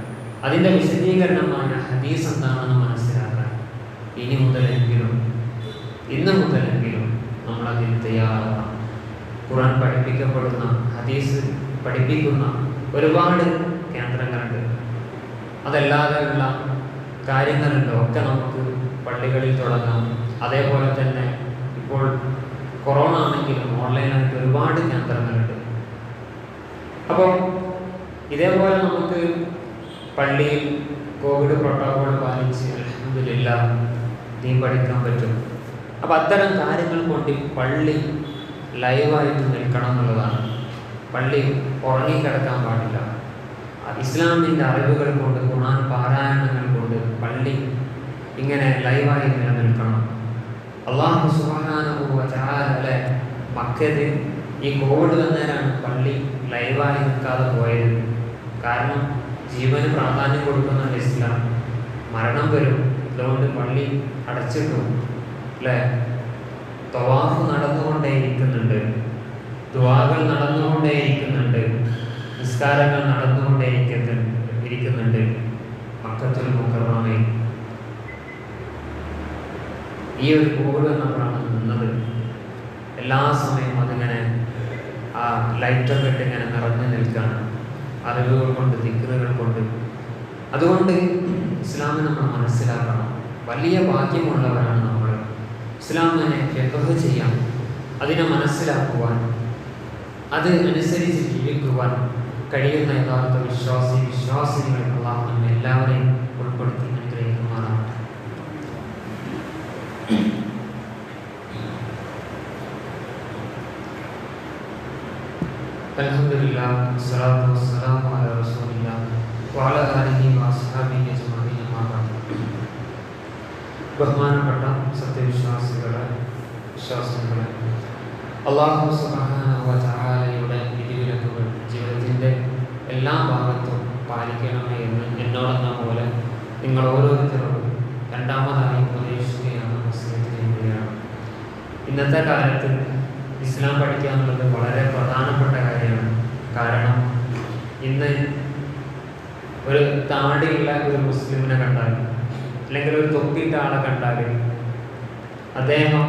അതിൻ്റെ വിശദീകരണമായ ഹദീസ് എന്താണെന്ന് മനസ്സിലാക്കാൻ ഇന്ന് മുതലെങ്കിലും നമ്മളതിന് തയ്യാറാവണം. ഖുർആൻ പഠിപ്പിക്കപ്പെടുന്ന, ഹദീസ് പഠിപ്പിക്കുന്ന ഒരുപാട് കേന്ദ്രങ്ങളുണ്ട്. അതല്ലാതെയുള്ള കാര്യങ്ങളുണ്ട്, ഒക്കെ നമുക്ക് പള്ളികളിൽ തുടങ്ങാം. അതേപോലെ തന്നെ ഇപ്പോൾ കൊറോണ ആണെങ്കിലും ഓൺലൈനായിട്ട് ഒരുപാട് കേന്ദ്രങ്ങളുണ്ട്. അപ്പോൾ ഇതേപോലെ നമുക്ക് പള്ളിയിൽ കോവിഡ് പ്രോട്ടോകോൾ പാലിച്ച് അൽഹംദുലില്ലാഹ് ദീൻ പഠിക്കാൻ പറ്റും. അപ്പോൾ അത്തരം കാര്യങ്ങൾ കൊണ്ട് പള്ളി ലൈവായിട്ട് നിൽക്കണം എന്നുള്ളതാണ്. പള്ളി ഉറങ്ങിക്കിടക്കാൻ പാടില്ല. ഇസ്ലാമിൻ്റെ അറിവുകൾ കൊണ്ട്, ഖുർആൻ പാരായണങ്ങൾ കൊണ്ട് പള്ളി ഇങ്ങനെ ലൈവായി നിലനിൽക്കണം. അല്ലാഹു സുബ്ഹാനഹു വ തആല മക്കയിൽ ഈ കോവിഡ് വന്നേരാണ് പള്ളി ലൈവായി നിൽക്കാതെ പോയത്. കാരണം ജീവന് പ്രാധാന്യം കൊടുക്കുന്ന ഇസ്ലാം. മരണം വരും, അതുകൊണ്ട് പള്ളി അടച്ചിട്ടും അല്ലേ. തവാഫ് നടന്നുകൊണ്ടേയിരിക്കുന്നുണ്ട്, ദുആകൾ നടന്നുകൊണ്ടേയിരിക്കുന്നുണ്ട്, നിസ്കാരങ്ങൾ നടന്നുകൊണ്ടേയിരിക്കുന്നുണ്ട്. മക്കത്തുൽ മുക്കറമയിൽ ഈ ഒരു കോവിഡ് എന്നപ്പോഴാണ് നിന്നത്. എല്ലാ സമയവും അതിങ്ങനെ ആ ലൈറ്റൊക്കെ ഇട്ട് ഇങ്ങനെ നിറഞ്ഞു നിൽക്കുകയാണ്, അറിവുകൾ കൊണ്ട്, ദിക്റുകൾ കൊണ്ട്. അതുകൊണ്ട് ഇസ്ലാമിനെ നമ്മൾ മനസ്സിലാക്കണം. വലിയ ഭാഗ്യമുള്ളവരാണ് നമ്മൾ. ഇസ്ലാമിനെ ഫിഖ്ഹ് ചെയ്യാൻ, അതിനെ മനസ്സിലാക്കുവാൻ, അത് അനുസരിച്ച് ജീവിക്കുവാൻ കഴിയുന്ന യഥാർത്ഥ വിശ്വാസികളെ അല്ലാഹു നമ്മെ എല്ലാവരെയും ഉൾപ്പെടുത്തി അനുഗ്രഹിക്കുമാറാവട്ടെ. അൽഹംദുലില്ലാഹ് വസ്സലാത്തു വസ്സലാമു അലാ റസൂലില്ലാഹ് വഅലാ ആലിഹി വഅസ്ഹാബിഹി അജ്മഈൻ. അമ്മാ ബഅദ്. ബഹുമാനപ്പെട്ട സത്യവിശ്വാസികളെ, അല്ലാഹു സുബ്ഹാനഹു വ തആലയുടെ വിധിവിലക്കുകൾ ജീവിതത്തിൻ്റെ എല്ലാ ഭാഗത്തും പാലിക്കണമേ എന്ന് എന്നോടെന്ന പോലെ നിങ്ങൾ ഓരോരുത്തരോടും രണ്ടാമതായി ഉപദേശിക്കുകയാണ്, വസിയത്ത് ചെയ്യുകയാണ്. ഇന്നത്തെ കാലത്ത് ഇസ്ലാം പഠിക്കുക എന്നുള്ളത് വളരെ പ്രധാനപ്പെട്ട കാര്യമാണ്. കാരണം ഇന്ന് ഒരു താടിയുള്ള ഒരു മുസ്ലിമിനെ കണ്ടാൽ, അല്ലെങ്കിൽ ഒരു തൊപ്പിയിട്ട ആളെ കണ്ടാൽ അദ്ദേഹം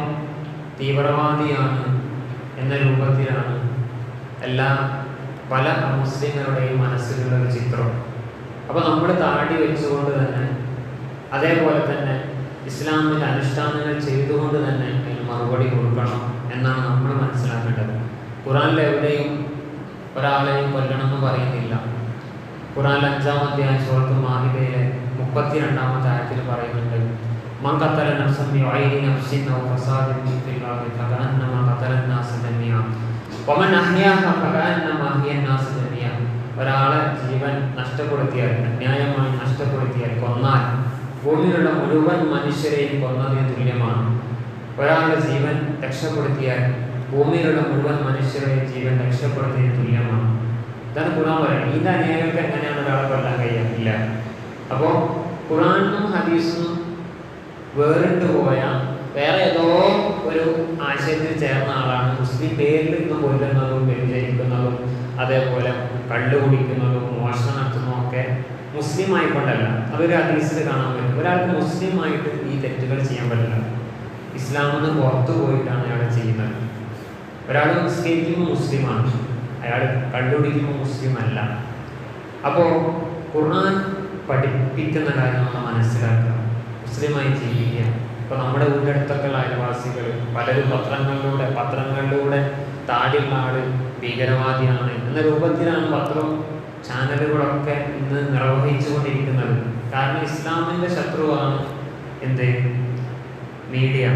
തീവ്രവാദിയാണ് എന്ന രൂപത്തിലാണ് പല മുസ്ലിങ്ങളുടെയും മനസ്സിലുള്ള ഒരു ചിത്രം. അപ്പോൾ നമ്മൾ താടി വെച്ചുകൊണ്ട് തന്നെ, അതേപോലെ തന്നെ ഇസ്ലാമിൻ്റെ അനുഷ്ഠാനങ്ങൾ ചെയ്തുകൊണ്ട് തന്നെ അതിന് മറുപടി കൊടുക്കണം എന്നാണ് നമ്മൾ മനസ്സിലാക്കേണ്ടത്. ഖുർആനിൽ എവിടെയും ഒരാളെയും കൊല്ലണമെന്ന് പറയുന്നില്ല. ഖുർആനിൽ 5-ാം അധ്യായം സൂറത്തുൽ മാഇദയിലെ 32-ാമത്തെ ആയത്തിൽ പറയുന്നുണ്ട്, മൻ ഖതല നഫ്സൻ ബിഗൈരി നഫ്സിൻ ഔ ഫസാദിൻ ഫിൽ അർദി ഫകഅന്നമാ ഖതലൻ നാസ ജമീഅ വമൻ അഹ്യാഹ ഫകഅന്നമാ അഹ്യൻ നാസ ജമീഅ. ഒരാളെ ജീവൻ നഷ്ടപ്പെടുത്തിയാൽ, അന്യായമായി നഷ്ടപ്പെടുത്തിയാൽ, കൊന്നാൽ ഭൂമിയിലുള്ള മുഴുവൻ മനുഷ്യരെയും കൊന്നതിന് തുല്യമാണ്. ഒരാളുടെ ജീവൻ രക്ഷപ്പെടുത്തിയാൽ ഭൂമിയിലുള്ള മുഴുവൻ മനുഷ്യരെയും ജീവൻ രക്ഷപ്പെടുത്തിയതിന് തുല്യമാണ്. ഇതാണ് ഖുർആൻ പറയുന്നത്. ഇതിൻ്റെ അന്യായികൾക്ക് എങ്ങനെയാണ് ഒരാളെ കൊല്ലാൻ കഴിയില്ല. അപ്പോൾ ഖുർആനും ഹദീസും വേറിട്ട് പോയ വേറെ ഏതോ ഒരു ആശയത്തിൽ ചേർന്ന ആളാണ് മുസ്ലിം പേരിൽ നിന്ന് കൊല്ലുന്നതും വ്യഭിചരിക്കുന്നതും അതേപോലെ കള്ളു കുടിക്കുന്നതും മോഷണം നടത്തുന്നതും ഒക്കെ മുസ്ലിം ആയിക്കൊണ്ടല്ല. അതൊരു ഹദീസിൽ കാണാൻ പറ്റും. ഒരാൾക്ക് മുസ്ലിം ആയിട്ട് ഈ തെറ്റുകൾ ചെയ്യാൻ പറ്റില്ല. ഇസ്ലാമിൽ നിന്ന് പുറത്തു പോയിട്ടാണ് അയാൾ ചെയ്യുന്നത്. ഒരാൾ നിസ്കരിക്കുമ്പോൾ മുസ്ലിമാണ്, അയാൾ കണ്ടുപിടിക്കുമ്പോൾ മുസ്ലിം അല്ല. അപ്പോൾ ഖുർആൻ പഠിപ്പിക്കുന്ന കാര്യം നമ്മൾ മനസ്സിലാക്കുക, മുസ്ലിമായി ജീവിക്കുക. ഇപ്പോൾ നമ്മുടെ വീടിൻ്റെ അടുത്തൊക്കെയുള്ള അയൽവാസികൾ പലരും പത്രങ്ങളിലൂടെ താടിയുള്ള ആള് ഭീകരവാദിയാണ് എന്ന രൂപത്തിലാണ് പത്രവും ചാനലുകളൊക്കെ ഇന്ന് നിർവഹിച്ചു കൊണ്ടിരിക്കുന്നത്. കാരണം ഇസ്ലാമിൻ്റെ ശത്രുവാണ് എന്ത് മീഡിയ,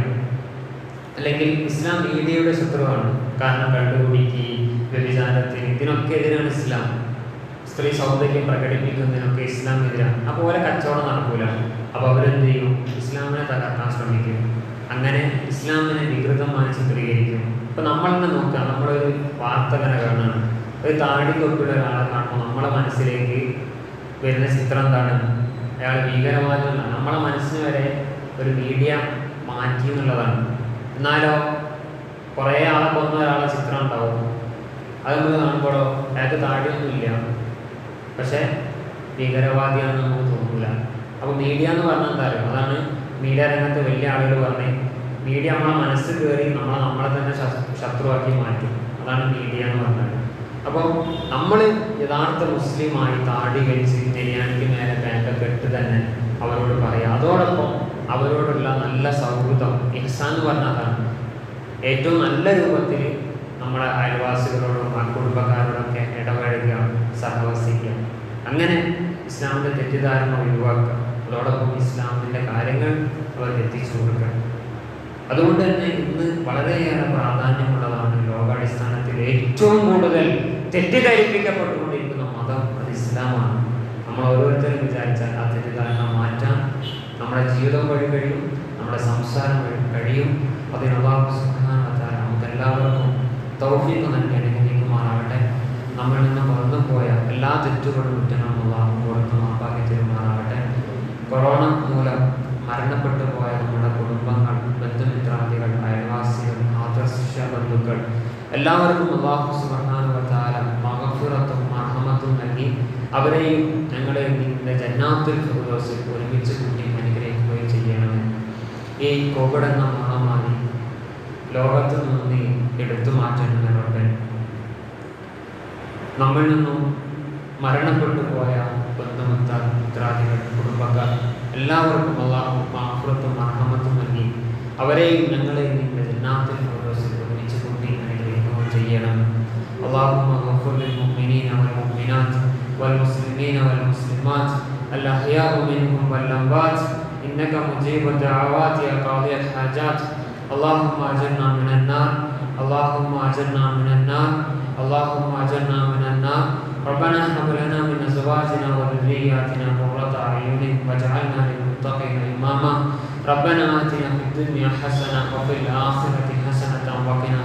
അല്ലെങ്കിൽ ഇസ്ലാം മീഡിയയുടെ ശത്രുവാണ്. കാരണം കണ്ടുപിടിക്ക്, വ്യഭിചാരത്തിന്, ഇതിനൊക്കെ എതിരാണ് ഇസ്ലാം. സ്ത്രീ സൗന്ദര്യം പ്രകടിപ്പിക്കുന്നതിനൊക്കെ ഇസ്ലാം എതിരാണ്. അപ്പോൾ ഓരോ കച്ചവടം നടക്കൂല. അപ്പോൾ അവരെന്ത് ചെയ്യും? ഇസ്ലാമിനെ തകർക്കാൻ ശ്രമിക്കും. അങ്ങനെ ഇസ്ലാമിനെ വികൃതമായി ചിത്രീകരിക്കും. ഇപ്പം നമ്മൾ തന്നെ നോക്കുക, നമ്മളൊരു വാർത്തകനെ കാണുകയാണ്, ഒരു താടി തൊപ്പിയുടെ ഒരാളെ കാണുമ്പോൾ നമ്മളെ മനസ്സിലേക്ക് വരുന്ന ചിത്രം എന്താണ്? അയാൾ ഭീകരവാദികളാണ്. നമ്മളെ മനസ്സിന് വരെ ഒരു മീഡിയ മാറ്റി എന്നുള്ളതാണ്. എന്നാലോ കുറേ ആളെ കൊന്ന ഒരാളെ ചിത്രം ഉണ്ടാവും, അത് നമ്മൾ കാണുമ്പോഴോ അയാൾക്ക് താടിയൊന്നുമില്ല, പക്ഷേ ഭീകരവാദിയാണെന്ന് നമുക്ക് തോന്നില്ല. അപ്പോൾ മീഡിയ എന്ന് പറഞ്ഞാൽ എന്താ അറിയാം? അതാണ് മീഡിയ രംഗത്ത് വലിയ ആളുകൾ പറഞ്ഞ് മീഡിയ നമ്മളെ മനസ്സിൽ കയറി നമ്മളെ തന്നെ ശത്രുവാക്കി മാറ്റും. അതാണ് മീഡിയ എന്ന് പറഞ്ഞത്. അപ്പോൾ നമ്മൾ യഥാർത്ഥ മുസ്ലിമായി താടി കഴിച്ച് നെരിയാണിക്ക് മേലെ പാൻറ്റൊക്കെ ഇട്ട് തന്നെ അവരോട് പറയാം. അതോടൊപ്പം അവരോടുള്ള നല്ല സൗഹൃദം, ഇഹ്സാൻ എന്ന് പറഞ്ഞാൽ അതാണ്. ഏറ്റവും നല്ല രൂപത്തിൽ നമ്മുടെ അയൽവാസികളോടും ആ കുടുംബക്കാരോടൊക്കെ ഇടപഴകുക, സഹവസിക്കുക. അങ്ങനെ ഇസ്ലാമിൻ്റെ തെറ്റിദ്ധാരണ ഒഴിവാക്കുക. അതോടൊപ്പം ഇസ്ലാമിൻ്റെ കാര്യങ്ങൾ അവർക്ക് എത്തിച്ചു കൊടുക്കുക. അതുകൊണ്ട് തന്നെ ഇന്ന് വളരെയേറെ പ്രാധാന്യമുള്ളതാണ്. ലോകാടിസ്ഥാനത്തിൽ ഏറ്റവും കൂടുതൽ തെറ്റിദ്ധരിപ്പിക്കപ്പെട്ടുകൊണ്ടിരിക്കുന്ന മതം അത് ഇസ്ലാമാണ്. നമ്മൾ ഓരോരുത്തരും വിചാരിച്ചാൽ ആ തെറ്റിദ്ധാരണ മാറ്റാൻ നമ്മുടെ ജീവിതം വഴി കഴിയും, നമ്മുടെ സംസാരം വഴി കഴിയും. അതിന് അല്ലാഹു സുബ്ഹാനഹു വ തആല നമുക്കെല്ലാവർക്കും തൗഫീഖ് നൽകി അനുഗ്രഹിക്കുമാറാകട്ടെ. നമ്മളിൽ നിന്ന് മറന്നുപോയ എല്ലാ തെറ്റുകളും കുറ്റങ്ങളും അല്ലാഹു പുറത്ത് മാപ്പാക്കി തരുമാറാകട്ടെ. കൊറോണ മൂലം മരണപ്പെട്ടു പോയ നമ്മുടെ കുടുംബങ്ങൾ, ബന്ധുമിത്രാദികൾ, അയൽവാസികൾ, ആദർശ ബന്ധുക്കൾ എല്ലാവർക്കും അല്ലാഹു സുബ്ഹാനഹു വ തആല മഗ്ഫിറത്തും മർഹമത്തും നൽകി അവരെയും ഞങ്ങളെയും നിന്റെ ജന്നാത്തുൽ ഫിർദൗസിൽ ഒരുമിച്ച് കൂട്ടി അനുഗ്രഹിക്കുകയും ചെയ്യണമേ. ഈ കോവിഡ് എന്ന മഹാമാരി ലോകത്ത് നിന്ന് നീ എടുത്തു മാറ്റണമെന്നവരുടെ നമ്മിൽ നിന്നും മരണപ്പെട്ടു പോയ ബന്ധുമിത്രാദികൾ, കുടുംബക്കാർ എല്ലാവർക്കും അല്ലാഹു മഗ്ഫിറത്തും മർഹമത്തും നൽകി അവരെയും ഞങ്ങളെയും നിന്റെ ജന്നാത്തുൽ ഫിർദൗസിൽ ഒരുമിച്ച് കൂട്ടി അനുഗ്രഹിക്കുകയും ചെയ്യണം. അല്ലാഹുമ്മ ഗഫിർ ലിൽ മുഅ്മിനീന വൽ മുഅ്മിനാത്ത് വൽ മുസ്ലിമീന വൽ മുസ്ലിമാത്ത് അൽ അഹ്യാഉ മിൻഹും വൽ അംവാത്ത് ഇന്നക മുജീബു ദഅവാതി യാ ഖാദിയൽ ഹാജാത്ത്. അല്ലാഹുമ്മ അജിർനാ മിനൻ നാർ, അല്ലാഹുമ്മ അജിർനാ മിനൻ നാർ, അല്ലാഹുമ്മ അജിർനാ മിനൻ നാർ. ربنا هب لنا من ازواجنا وذرياتنا قرة اعين واجعلنا للمتقين اماما. ربنا آتنا في الدنيا حسنة وفي الآخرة حسنة وقنا